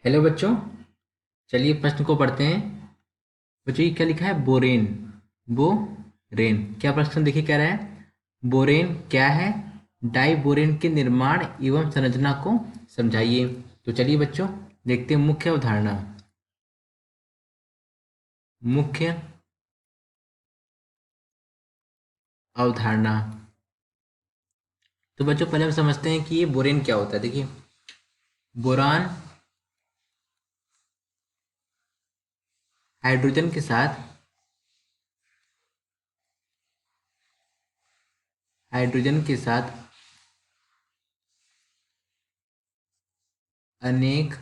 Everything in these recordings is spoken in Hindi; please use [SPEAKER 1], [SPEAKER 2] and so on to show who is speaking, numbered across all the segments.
[SPEAKER 1] हेलो बच्चों। चलिए प्रश्न को पढ़ते हैं। बच्चों ये क्या लिखा है? बोरेन। बोरेन क्या प्रश्न देखिए क्या रहा है? बोरेन क्या है? डाई बोरेन के निर्माण एवं संरचना को समझाइए। तो चलिए बच्चों देखते हैं मुख्य अवधारणा। मुख्य अवधारणा। तो बच्चों पहले हम समझते हैं कि ये बोरेन क्या होता है। देखिए, बोरान हाइड्रोजन के साथ हाइड्रोजन के साथ अनेक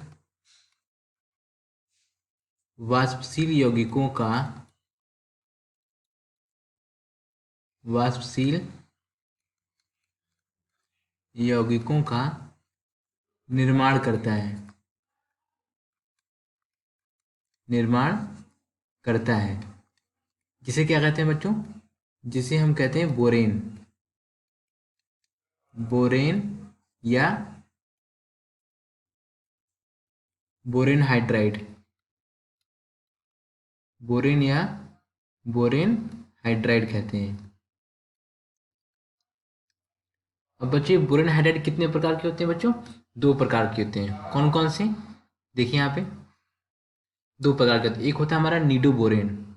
[SPEAKER 1] वाष्पशील यौगिकों का वाष्पशील यौगिकों का निर्माण करता है। निर्माण करता है जिसे क्या कहते हैं बच्चों? जिसे हम कहते हैं बोरेन। बोरेन या बोरेन हाइड्राइड। बोरेन या बोरेन हाइड्राइड कहते हैं। अब बच्चे बोरेन हाइड्राइड कितने प्रकार के होते हैं बच्चों? दो प्रकार के होते हैं। कौन कौन से? देखिए यहाँ पे दो प्रकार के होते हैं। एक होता है हमारा नीडो बोरेन।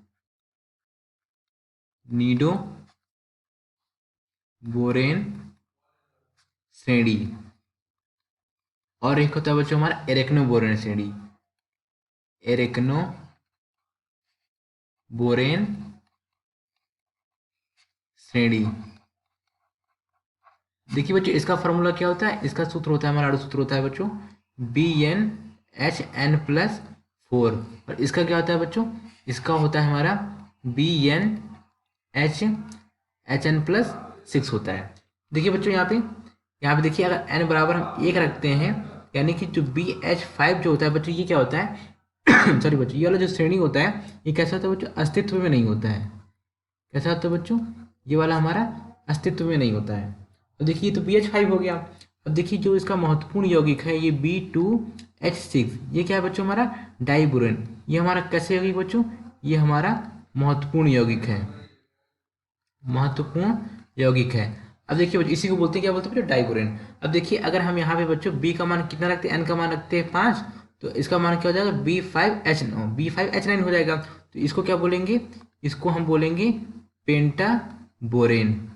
[SPEAKER 1] नीडो बोरेन श्रेणी। और एक होता है बच्चों हमारा एरेक्नो बोरेन श्रेणी। एरेक्नो बोरेन श्रेणी। देखिए बच्चों इसका फॉर्मूला क्या होता है? इसका सूत्र होता है, हमारा सूत्र होता है बच्चों BnHn+4। और इसका क्या होता है बच्चों? इसका होता है हमारा BnHHn+6 होता है। देखिए बच्चों यहाँ पे देखिए, अगर n बराबर हम 1 रखते हैं, यानी कि जो BH5 जो होता है बच्चों, ये क्या होता है? सॉरी बच्चों, ये वाला जो श्रेणी होता है ये कैसा होता है बच्चों? अस्तित्व में नहीं होता है। कैसा होता है बच्चों? ये वाला हमारा अस्तित्व में नहीं होता है। अब देखिए तो BH5 हो गया। अब देखिए जो इसका महत्वपूर्ण यौगिक है ये B2H6, ये क्या है बच्चों? हमारा डाइबोरेन। ये हमारा कैसे यौगिक बच्चों? ये हमारा महत्वपूर्ण यौगिक है। महत्वपूर्ण यौगिक है। अब देखिए बच्चों इसी को बोलते हैं, क्या बोलते हैं बच्चों? डाइबोरेन। अब देखिए अगर हम यहाँ पे बच्चों बी का मान कितना रखते हैं? एन का मान रखते हैं 5। तो इसका मान क्या हो जाएगा? B5H9 हो जाएगा। तो इसको क्या बोलेंगे? इसको हम बोलेंगे पेंटा बोरेन।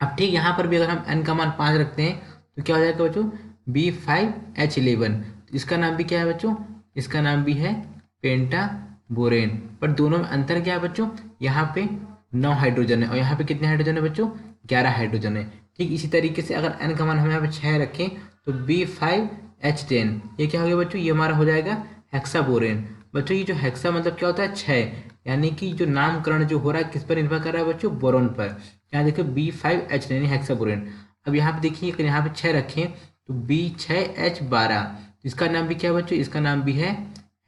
[SPEAKER 1] अब ठीक यहाँ पर भी अगर हम n का मान 5 रखते हैं तो क्या हो जाएगा बच्चों? B5H11। इसका नाम भी क्या है बच्चों? इसका नाम भी है पेंटा बोरेन। पर दोनों में अंतर क्या है बच्चों? यहाँ पे 9 हाइड्रोजन है और यहाँ पे कितने हाइड्रोजन है बच्चों? 11 हाइड्रोजन है। ठीक इसी तरीके से अगर n का मान हम यहाँ पे 6 रखें तो B5H10, ये क्या हो गया बच्चों? ये हमारा हो जाएगा हेक्सा बोरेन। बच्चों ये जो हेक्सा मतलब क्या होता है? 6। यानी कि जो नामकरण जो हो रहा है किस पर निर्भर कर रहा है बच्चों? बोरोन पर। यहाँ देखिए B5H यानी हेक्साबोरेन। अब यहाँ पे देखिए अगर यहाँ पे 6 रखें तो B6H12, इसका नाम भी क्या है बच्चों? इसका नाम भी है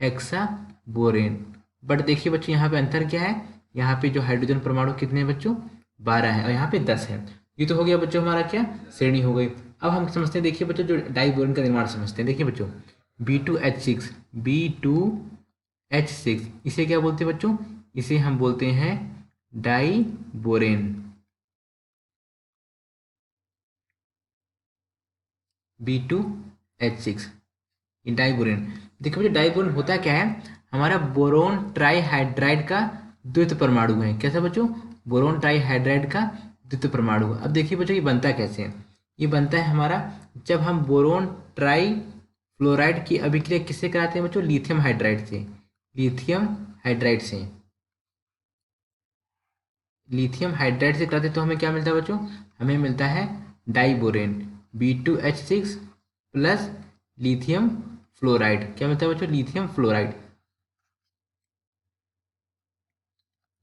[SPEAKER 1] हेक्साबोरेन। बट देखिए बच्चों यहाँ पे अंतर क्या है? यहाँ पे जो हाइड्रोजन परमाणु कितने हैं बच्चों? 12 है और यहाँ पे 10 है। ये तो हो गया बच्चों हमारा क्या? श्रेणी हो गई। अब हम समझते हैं, देखिए बच्चों जो डाइबोरेन का निर्माण समझते हैं। देखिए बच्चों B2H6 इसे क्या बोलते हैं बच्चों? इसे हम बोलते हैं डाइबोरेन। B2H6 ये डाइबोरेन। देखिए बच्चों डाइबोरेन होता क्या है? हमारा बोरोन ट्राईहाइड्राइड का द्वितीय परमाणु है। कैसा बच्चों? बोरोन ट्राईहाइड्राइड का द्वितीय परमाणु। अब देखिए बच्चों ये बनता कैसे है? ये बनता है हमारा जब हम बोरोन ट्राई फ्लोराइड की अभिक्रिया किससे कराते हैं बच्चों? लिथियम हाइड्राइड से। लिथियम हाइड्राइड से लिथियम हाइड्राइड से कराते तो हमें क्या मिलता है बच्चों? हमें मिलता है diborane B2H6 plus lithium fluoride. क्या मिलता है बच्चों? Lithium fluoride.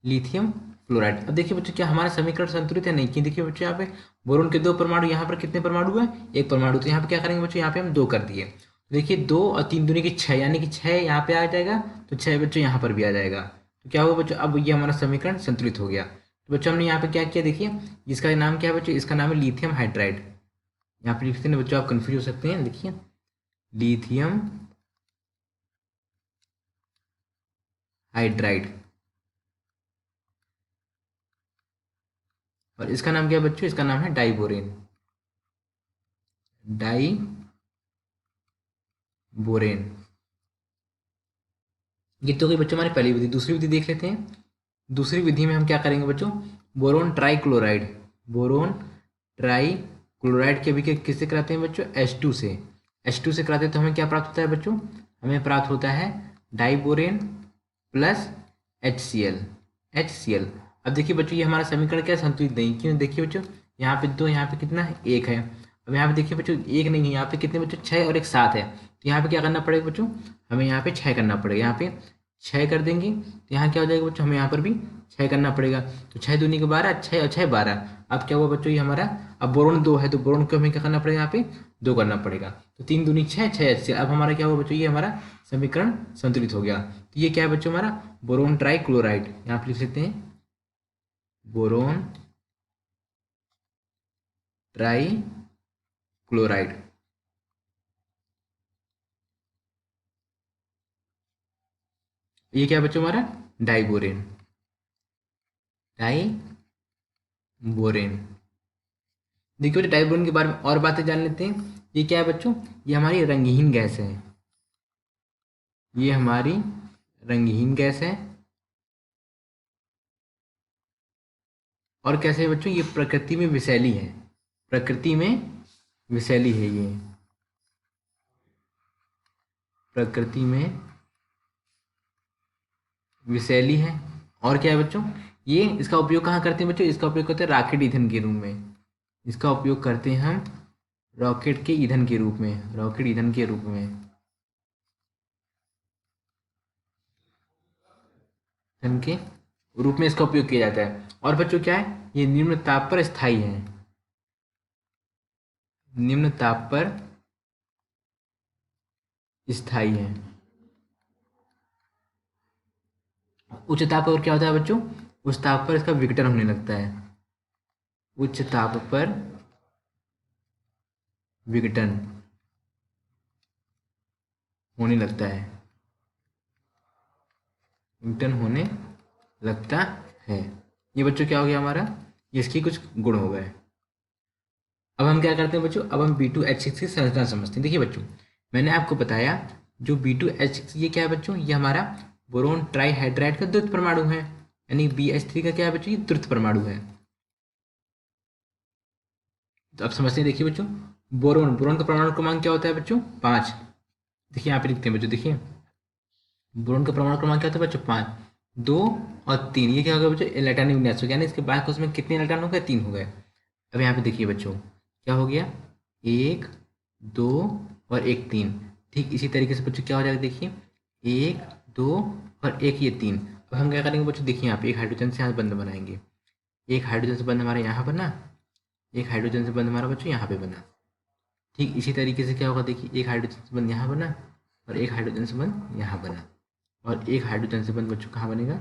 [SPEAKER 1] Lithium fluoride. अब देखिए बच्चों क्या हमारा समीकरण संतुलित है? नहीं कि देखिए बच्चों यहाँ पे बोरोन के 2 परमाणु, यहाँ पर कितने परमाणु है? 1 परमाणु। तो यहाँ पे क्या करेंगे बच्चों? यहाँ पे हम 2 कर दिए। देखिए 2 और 3 दूनी की 6, यानी कि 6 यहाँ पे आ जाएगा तो 6 बच्चों यहाँ पर भी आ जाएगा। तो क्या होगा बच्चों? अब ये हमारा समीकरण संतुलित हो गया। तो बच्चों हमने यहाँ पे क्या किया? देखिए इसका नाम क्या है बच्चों? इसका नाम है लिथियम हाइड्राइड। यहाँ पे लिखते हैं बच्चों, आप कन्फ्यूज हो सकते हैं। देखिए लिथियम हाइड्राइड। और इसका नाम क्या है बच्चों? इसका नाम है डाइबोरेन। डाइबोरेन। ये तो गई बच्चों हमारी पहली विधि। दूसरी विधि देख लेते हैं। दूसरी विधि में हम क्या करेंगे बच्चों? Boron trichloride. बोरोन ट्राइक्लोराइड की अभिक्रिया किससे कराते हैं बच्चों? H2 से। H2 से कराते हैं तो हमें क्या प्राप्त होता है बच्चों? हमें प्राप्त होता है डाइबोरेन प्लस HCl। HCl। अब देखिए बच्चों, ये हमारा समीकरण क्या है? संतुलित नहीं। क्यों? देखिए बच्चों, यहाँ पे 2, यहाँ पे कितना है? 1 है। अब यहाँ पे देखिए बच्चों, 1 नहीं है, यहाँ पे कितने बच्चों? 6 और एक 7 है। तो यहाँ पे क्या करना पड़ेगा बच्चों? हमें यहाँ पे 6 करना पड़ेगा। यहाँ पे 6 कर देंगे तो यहाँ क्या हो जाएगा बच्चों? हमें यहाँ पर भी 6 करना पड़ेगा। तो 6 दूनी के 12, 6 और 6 12। अब क्या हुआ बच्चों? ये हमारा, अब बोरोन 2 है तो बोरोन को हमें क्या करना पड़ेगा? यहाँ पे 2 करना पड़ेगा। तो 3 दूनी 6, 6 HCl। अब हमारा क्या हुआ बच्चों? ये हमारा समीकरण संतुलित हो गया। तो ये क्या है बच्चों? हमारा बोरोन ट्राइक्लोराइड। यहाँ पे लिख सकते हैं बोरोन ट्राइक्लोराइड। ये क्या है बच्चों? हमारा डाइबोरेन। डाइबोरेन। देखिए बच्चों, डाइबोरेन के बारे में और बातें जान लेते हैं। ये क्या है बच्चों? ये हमारी रंगहीन गैस है। ये हमारी रंगहीन गैस है। और कैसे है बच्चों? ये प्रकृति में विषैली है। प्रकृति में विषैली है ये। प्रकृति में विषैली है। और क्या है बच्चों? ये इसका उपयोग कहाँ करते हैं बच्चों? इसका उपयोग करते हैं रॉकेट ईंधन के रूप में। इसका उपयोग करते हैं हम रॉकेट के ईंधन के रूप में। रॉकेट ईंधन के रूप में, ईंधन के रूप में इसका उपयोग किया जाता है। और बच्चों क्या है? ये निम्न ताप पर स्थायी है। निम्न ताप पर स्थायी है। उच्च ताप पर क्या होता है बच्चों? उच्च ताप पर इसका विघटन होने लगता है। उच्च ताप पर विघटन होने लगता है। विघटन होने लगता है। ये बच्चों क्या हो गया हमारा? ये इसकी कुछ गुण हो गए। अब हम क्या करते हैं बच्चों? अब हम B2H6 की संरचना समझते हैं। देखिए बच्चों, मैंने आपको बताया जो B2H6 ये क्या है बच्चों? ये हमारा बोरोन ट्राइहाइड्राइड का द्वितीय परमाणु है। यानी BH3 का क्या है बच्चों? ये तृतीय परमाणु है। तो अब समझते हैं। देखिए बच्चों, बोरोन बोरोन का परमाणु क्रमांक क्या होता है बच्चों? 5। देखिए यहाँ पे लिखते हैं बच्चों। देखिए बोरोन का परमाणु क्रमांक क्या होता है बच्चों? 5। 2 और 3, ये क्या हो गया बच्चों? इलेक्ट्रॉनिक विन्यास हो गया। यानी इसके बाद उसमें कितने इलेक्ट्रॉन हो गए? 3 हो गए। अब यहाँ पे देखिए बच्चों, क्या हो गया? 1 2 और 1 3। ठीक इसी तरीके से बच्चों क्या हो जाएगा? देखिए 1 2 और 1 ये 3। अब हम क्या करेंगे बच्चों? देखिए यहाँ पे एक हाइड्रोजन से यहाँ बंध बनाएंगे। एक हाइड्रोजन से बंध हमारा यहाँ बना, एक हाइड्रोजन से बंध हमारा बच्चों यहाँ पे बना। ठीक इसी तरीके से क्या होगा? देखिए एक हाइड्रोजन से बंध यहाँ बना और एक हाइड्रोजन से बंध यहाँ बना। और एक हाइड्रोजन से बंध बच्चों कहाँ बनेगा?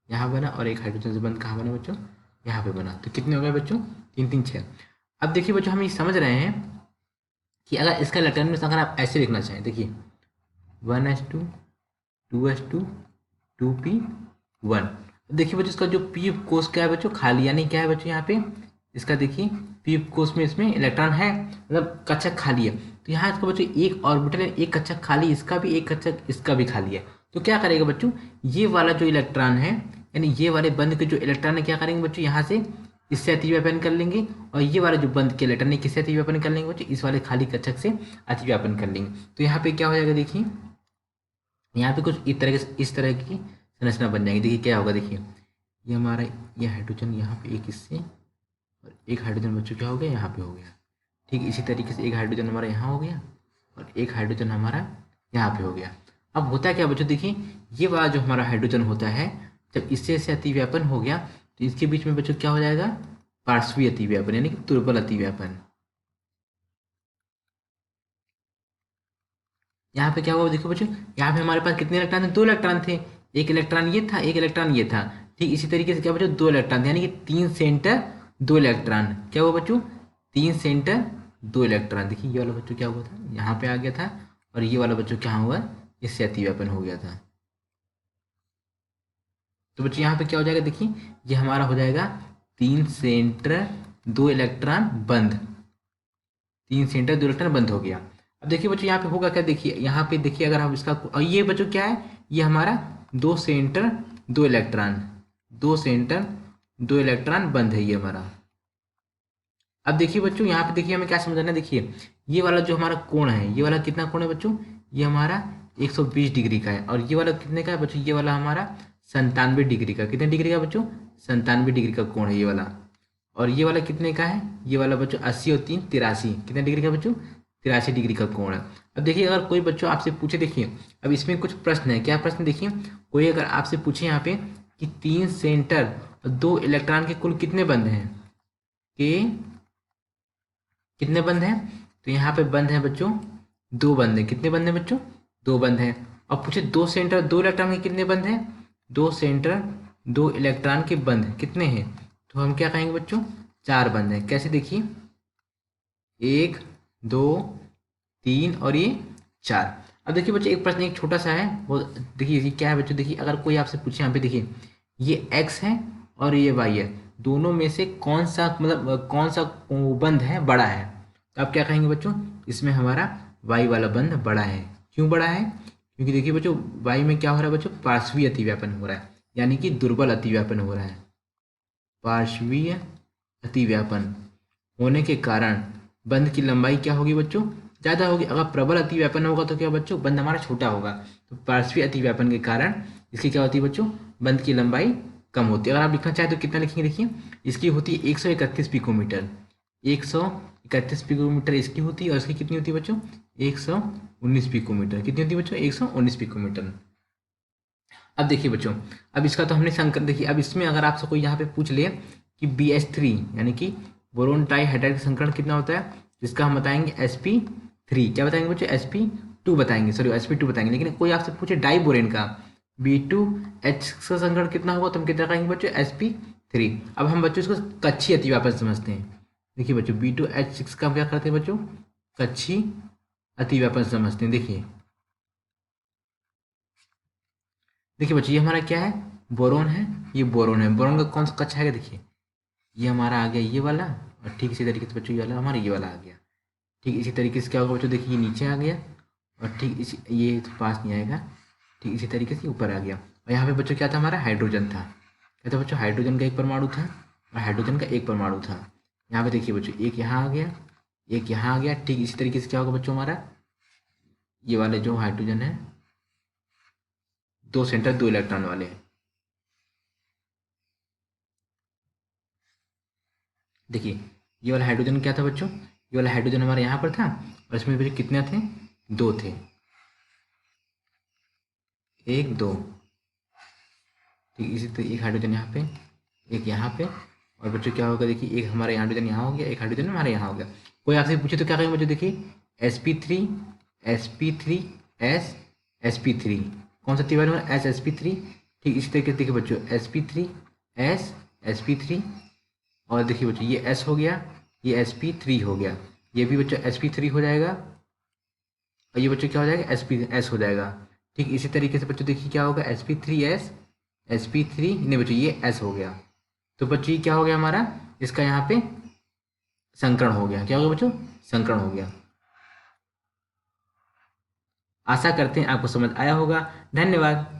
[SPEAKER 1] यहाँ बना। और एक हाइड्रोजन से बंध कहाँ बना बच्चों? यहाँ पे बना। तो कितने हो गए बच्चों? 3 3 6। अब देखिए बच्चों, हम ये समझ रहे हैं कि अगर इसका इलेक्ट्रॉन में अगर आप ऐसे लिखना चाहें, देखिए 1s2 2s2 2p1। देखिए बच्चों, इसका जो पी कोष क्या है बच्चों? खाली। यानी क्या है बच्चों? यहाँ पे इसका देखिए पी कोष में इसमें इलेक्ट्रॉन है, मतलब कक्षक खाली है। तो यहाँ इसका बच्चों एक ऑर्बिटल है, एक कक्षक खाली, इसका भी एक कक्षक, इसका भी खाली है। तो क्या करेगा बच्चों? ये वाला जो इलेक्ट्रॉन है, यानी ये वाले बंद के जो इलेक्ट्रॉन है, क्या करेंगे बच्चों? यहाँ से इससे अतिव्यापन कर लेंगे। और ये वाला जो बंद के इलेक्ट्रॉन है, किससे अतिव्यापन कर लेंगे बच्चों? इस वाले खाली कक्षक से अतिव्यापन कर लेंगे। तो यहाँ पे क्या हो जाएगा? देखिए यहाँ पे कुछ इस तरह की संरचना बन जाएगी। देखिए क्या होगा? देखिए ये हमारा ये हाइड्रोजन यहाँ पे एक इससे, और एक हाइड्रोजन बच्चों क्या हो गया? यहाँ पे हो गया। ठीक इसी तरीके से एक हाइड्रोजन हमारा यहाँ हो गया और एक हाइड्रोजन हमारा यहाँ पे हो गया। अब होता क्या बच्चों? देखिए ये वाला जो हमारा हाइड्रोजन होता है, जब इससे अतिव्यापन हो गया तो इसके बीच में बच्चों क्या हो जाएगा? पार्श्वीय अतिव्यापन, यानी कि दुर्बल अतिव्यापन। यहाँ पे क्या हुआ देखो बच्चों, यहाँ पे हमारे पास कितने इलेक्ट्रॉन थे? 2 इलेक्ट्रॉन थे। एक इलेक्ट्रॉन ये था, एक इलेक्ट्रॉन ये था। ठीक इसी तरीके से क्या बच्चों? 2 इलेक्ट्रॉन थे, यानी कि 3 सेंटर 2 इलेक्ट्रॉन। क्या हुआ बच्चों? 3 सेंटर 2 इलेक्ट्रॉन। देखिए ये वाला बच्चों क्या हुआ था? यहाँ पे आ गया था और ये वाला बच्चों क्या हुआ, इससे अतिव्यापन हो गया था। तो बच्चों यहाँ पे क्या हो जाएगा, देखिए ये हमारा हो जाएगा 3 सेंटर 2 इलेक्ट्रॉन बंद, 3 सेंटर 2 इलेक्ट्रॉन बंद हो गया। अब देखिए बच्चों यहाँ पे होगा क्या, देखिए यहाँ पे देखिए अगर हम इसका, और ये बच्चों क्या है, ये हमारा 2 सेंटर 2 इलेक्ट्रॉन, 2 सेंटर 2 इलेक्ट्रॉन बंद है ये हमारा। अब देखिए बच्चों यहाँ पे देखिए हमें क्या समझना है, देखिए ये वाला जो हमारा कोण है, ये वाला कितना कोण है बच्चों, ये हमारा 120 डिग्री का है। और ये वाला कितने का है बच्चों, ये वाला हमारा 97 डिग्री का, कितने डिग्री का बच्चों, 97 डिग्री का कोण है ये वाला। और ये वाला कितने का है, ये वाला बच्चों 80 और 3 83, कितने डिग्री का बच्चों, 83 डिग्री का कोण है। अब देखिए अगर कोई बच्चों आपसे पूछे, देखिए अब इसमें कुछ प्रश्न है, क्या प्रश्न, देखिए कोई अगर आपसे पूछे यहाँ पे कि 3 सेंटर और 2 इलेक्ट्रॉन के कुल कितने बंद हैं, के कितने बंद हैं, तो यहाँ पे बंद है बच्चों 2 बंद हैं, कितने बंद हैं बच्चों, 2 बंद हैं। और पूछे 2 सेंटर 2 इलेक्ट्रॉन के कितने बंद हैं, 2 सेंटर 2 इलेक्ट्रॉन के बंद कितने हैं, तो हम क्या कहेंगे बच्चों, 4 बंद हैं। कैसे, देखिए 1 2 3 और ये 4। अब देखिए बच्चों एक प्रश्न एक छोटा सा है, वो देखिए ये क्या है बच्चों, देखिए अगर कोई आपसे पूछे यहाँ पे, देखिए ये x है और ये y है, दोनों में से कौन सा मतलब कौन सा बंध है बड़ा है, तो आप क्या कहेंगे बच्चों, इसमें हमारा y वाला बंध बड़ा है। क्यों बड़ा है, क्योंकि देखिए बच्चों y में क्या हो रहा है बच्चों, पार्श्वीय अतिव्यापन हो रहा है, यानी कि दुर्बल अतिव्यापन हो रहा है। पार्श्वीय अतिव्यापन होने के कारण बंध की लंबाई क्या होगी बच्चों, ज़्यादा होगी। अगर प्रबल अतिव्यापन होगा तो क्या बच्चों, बंध हमारा छोटा होगा। तो पार्श्वीय अतिव्यापन के कारण इसकी क्या होती है बच्चों, बंध की लंबाई कम होती है। अगर आप लिखना चाहें तो कितना लिखेंगे, देखिए इसकी होती है 131 पिकोमीटर, 131 पिकोमीटर इसकी होती है, और इसकी कितनी होती है बच्चों, 119 पिकोमीटर, कितनी होती है बच्चों, 119 पिकोमीटर। अब देखिए बच्चों, अब इसका तो हमने संकर, देखिए अब इसमें अगर आपसे कोई यहाँ पे पूछ ले कि BH3 यानी कि बोरोन डाइहाइड्राइड का संकरण कितना होता है, जिसका हम बताएंगे sp3, क्या बताएंगे बच्चों, sp2 बताएंगे, सॉरी sp2 बताएंगे। लेकिन कोई आपसे पूछे डाइबोरेन का B2H का संकरण कितना होगा, तो हम कितना कहेंगे बच्चों, sp3। अब हम बच्चों इसको कक्षीय अतिव्यापन समझते हैं। देखिए बच्चों B2H6 का हम क्या करते हैं बच्चों, कक्षीय अतिव्यापन समझते हैं। देखिए बच्चों ये हमारा क्या है, बोरोन है, ये बोरोन है, बोरोन का कौन सा कक्षा है, देखिए ये हमारा आ गया ये वाला, और ठीक इसी तरीके से बच्चों ये वाला हमारा ये वाला आ गया। ठीक इसी तरीके से क्या होगा बच्चों, देखिए ये नीचे आ गया, और ठीक इसी, ये तो पास नहीं आएगा, ठीक इसी तरीके से ऊपर आ गया। और यहाँ पे बच्चों क्या था, हमारा हाइड्रोजन था, क्या था बच्चों, हाइड्रोजन का एक परमाणु था, और हाइड्रोजन का एक परमाणु था। यहाँ पे देखिए बच्चों एक यहाँ आ गया, एक यहाँ आ गया। ठीक इसी तरीके से क्या होगा बच्चों, हमारा ये वाले जो हाइड्रोजन है 2 सेंटर 2 इलेक्ट्रॉन वाले हैं। देखिए ये वाला हाइड्रोजन क्या था बच्चों, ये वाला हाइड्रोजन हमारे यहाँ पर था, और इसमें बच्चों कितने थे, 2 थे, 1 2। ठीक इसी तरह एक हाइड्रोजन यहाँ पे, एक यहाँ पे, और बच्चों क्या होगा, देखिए एक हमारा हाइड्रोजन यहाँ हो गया, एक हाइड्रोजन हमारे यहाँ हो गया। कोई आपसे पूछे तो क्या कहेंगे बच्चों, देखिए sp3 कौन सा तीव्र है, sp3। ठीक इसी तरीके से देखिए बच्चों sp3 और देखिए बच्चों ये S हो गया, ये sp3 हो गया, ये भी बच्चों sp3 हो जाएगा, और ये बच्चों क्या हो जाएगा, S हो जाएगा। ठीक इसी तरीके से बच्चों देखिए क्या होगा, sp3 नहीं बच्चों ये S हो गया। तो बच्चों ये क्या हो गया हमारा, इसका यहाँ पे संकरण हो गया, क्या हो गया बच्चों, संकरण हो गया। आशा करते हैं आपको समझ आया होगा। धन्यवाद।